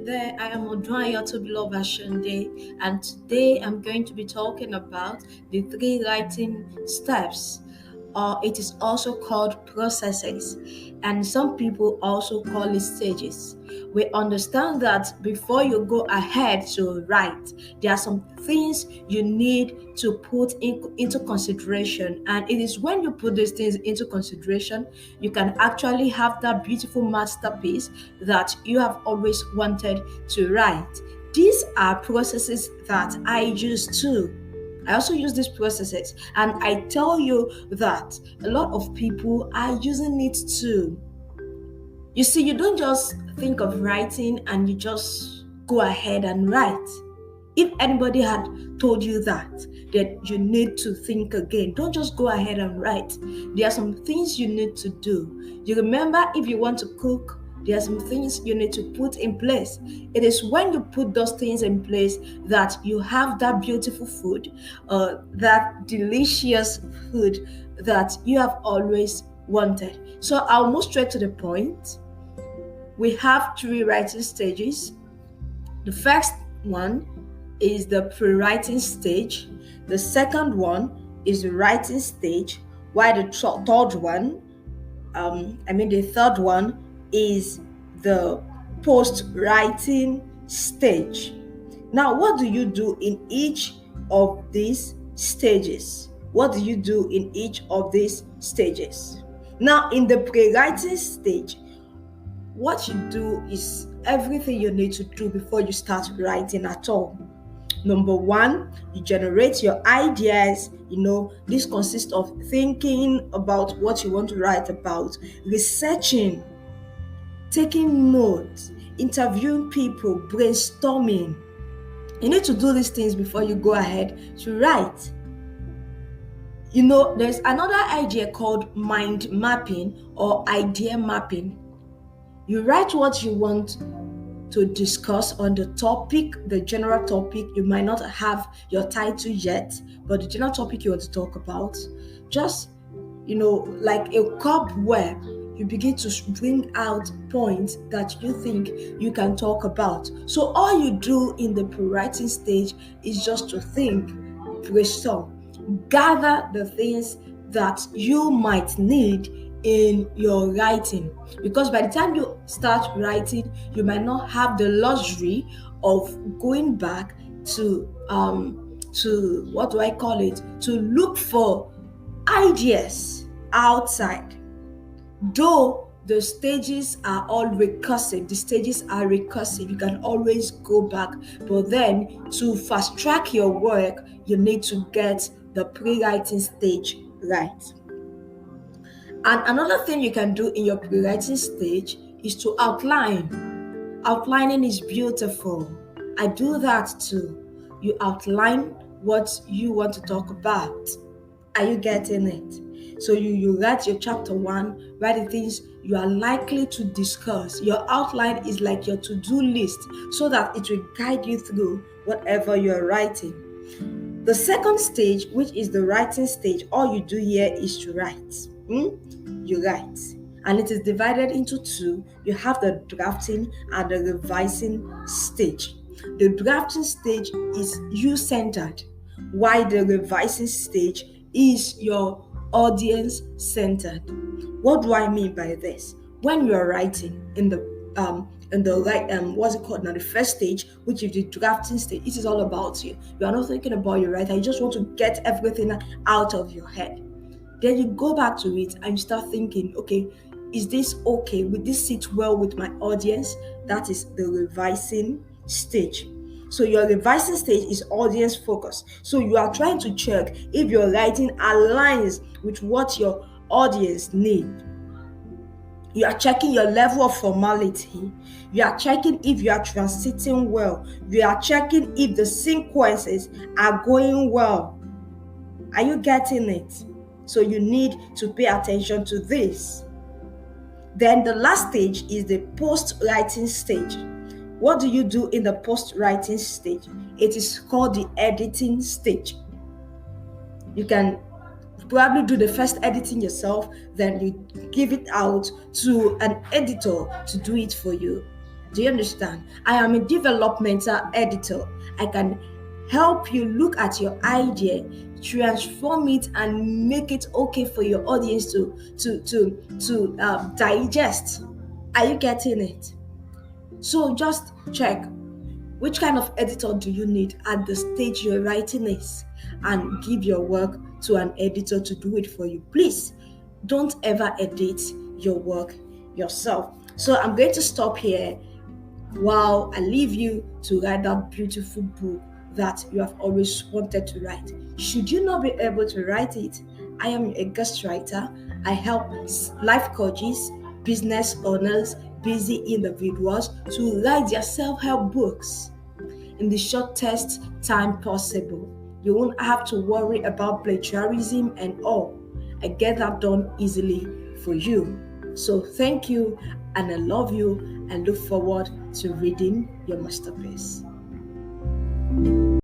there. I am Odwaya Tobiloba Shande, and today I'm going to be talking about the three writing steps. It is also called processes, and some people also call it stages. We understand that before you go ahead to write, there are some things you need to put into consideration, and it is when you put these things into consideration, you can actually have that beautiful masterpiece that you have always wanted to write. These are processes that I use too. I also use these processes, and I tell you that a lot of people are using it too. You see, you don't just think of writing and you just go ahead and write. If anybody had told you that you need to think again, don't just go ahead and write. There are some things you need to do. You remember, if you want to cook, there are some things you need to put in place. It is when you put those things in place that you have that beautiful food, that delicious food that you have always wanted. So I'll move straight to the point. We have three writing stages. The first one is the pre-writing stage. The second one is the writing stage, while the third one is the post-writing stage. Now, what do you do in each of these stages? What do you do in each of these stages? Now, in the pre-writing stage, what you do is everything you need to do before you start writing at all. Number one, you generate your ideas. This consists of thinking about what you want to write about, researching, taking notes, interviewing people, brainstorming. You need to do these things before you go ahead to write. There's another idea called mind mapping or idea mapping. You write what you want to discuss on the topic, the general topic. You might not have your title yet, but the general topic you want to talk about, just, like a cobweb, you begin to bring out points that you think you can talk about. So all you do in the pre-writing stage is just to think, brainstorm, gather the things that you might need in your writing, because by the time you start writing, you might not have the luxury of going back to what do I call it, to look for ideas outside. Though the stages are all recursive, you can always go back, but then to fast track your work, you need to get the pre-writing stage right. And another thing you can do in your pre-writing stage is to outline. Outlining is beautiful. I do that too. You outline what you want to talk about. Are you getting it? So you write your chapter 1, write the things you are likely to discuss. Your outline is like your to-do list, so that it will guide you through whatever you're writing. The second stage, which is the writing stage, all you do here is to write. You write, and it is divided into two. You have the drafting and the revising stage. The drafting stage is you-centered, while the revising stage is your audience-centered. What do I mean by this? When you are writing in the the first stage, which is the drafting stage, it is all about you. You are not thinking about your writer. You just want to get everything out of your head. Then you go back to it and you start thinking, okay, is this okay? Will this sit well with my audience? That is the revising stage. So your revising stage is audience focus. So you are trying to check if your writing aligns with what your audience need. You are checking your level of formality. You are checking if you are transiting well. You are checking if the sequences are going well. Are you getting it? So you need to pay attention to this. Then the last stage is the post-writing stage. What do you do in the post-writing stage? It is called the editing stage. You can probably do the first editing yourself, then you give it out to an editor to do it for you. Do you understand? I am a developmental editor. I can help you look at your idea, transform it, and make it okay for your audience to digest. Are you getting it? So just check which kind of editor do you need at the stage you're writing this, and give your work to an editor to do it for you. Please don't ever edit your work yourself. So I'm going to stop here while I leave you to write that beautiful book that you have always wanted to write. Should you not be able to write it, I am a ghostwriter. I help life coaches, business owners, busy individuals to write their self-help books in the shortest time possible. You won't have to worry about plagiarism and all. I get that done easily for you. So thank you, and I love you, and look forward to reading your masterpiece.